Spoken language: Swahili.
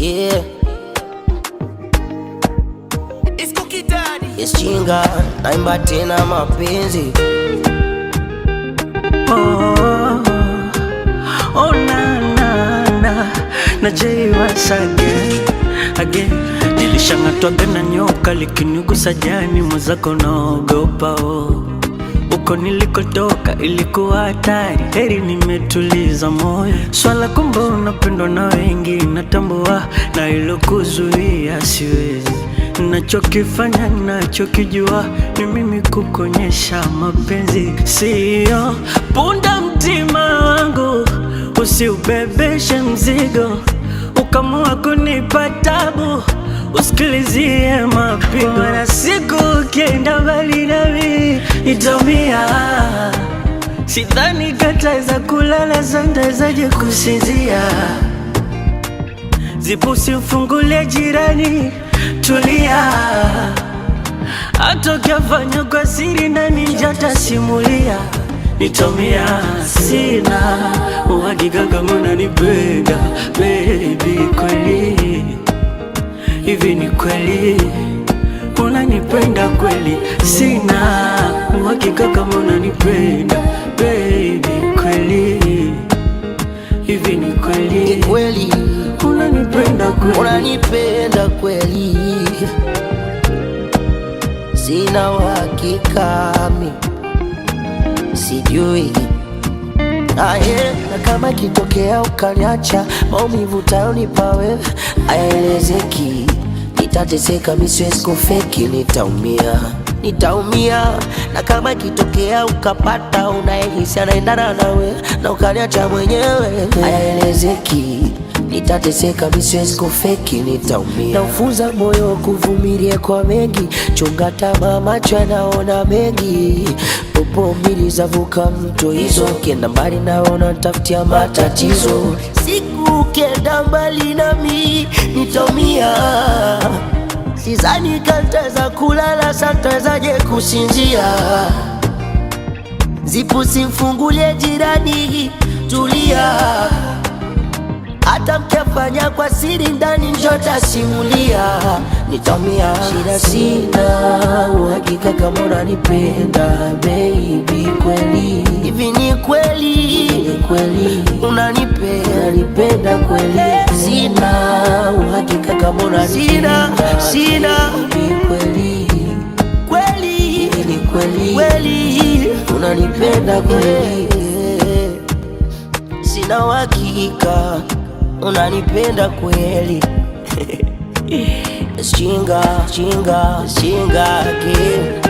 Yeah, it's Chinga, naimba tena mapenzi. Oh, oh na Jay once again. Nilishangatwaga na nyoka likinigusa jani, mwenzako naogopa uko nilikotoka ilikuwa hatari, heri nimetuliza moyo. Swala kumbe unapendwa na wengi, natambua na ilo kuzuia siwezi. Nachokifanya nachokijua ni mimi kukonyesha mapenzi, sio punda mtima wangu. Usiubebeshe mzigo ukamua kunipa tabu, usikilizie mapigo. Na siku ukienda mbali nami nitaumia, sidhani kataeza kulala, santawezaje kusinzia. Zipu usimfungulie jirani, tulia, hata ukiafanya kwa siri ndani nitasimulia. Nitaumia, sina uhakika kama unanipenda baby, kweli hivi ni kweli unanipenda kweli? Sina uhakika kama unanipenda baby, kweli hivi ni kweli? Ni kweli unanipenda kweli? Unanipenda kweli? Sina uhakika mi, sijui na kama kitokea ukaniacha, maumivu utayonipa wewe hayaelezeki. Nitateseka, mi siwezi kufeki, nitaumia. Na kama kitokea ukapata unayehisi anaendana nawe na ukaniacha mwenyewe, hayaelezeki. Nitateseka, mi siwezi kufeki, nitaumia. Na ufunza moyo kuvumilia kwa mengi, chunga tamaa, macho yanaona mengi. Popo mbili zavuka mto hizo, kienda mbali naona tafutia matatizo. Siku ukienda mbali nami nitaumia, sidhani kantaweza kulala, santawezaje kusinzia. Zipu simfungulie jirani, tulia, hata mkiafanya kwa siri ndani nitasimulia. Nitaumia, shida sina uhakika kama unanipenda baby, kweli hivi ni kweli unanipenda kweli? Sina uhakika kama unanipenda baby, kweli hivi ni kweli unanipenda kweli? Sina uhakika unanipenda kweli? Chinga again.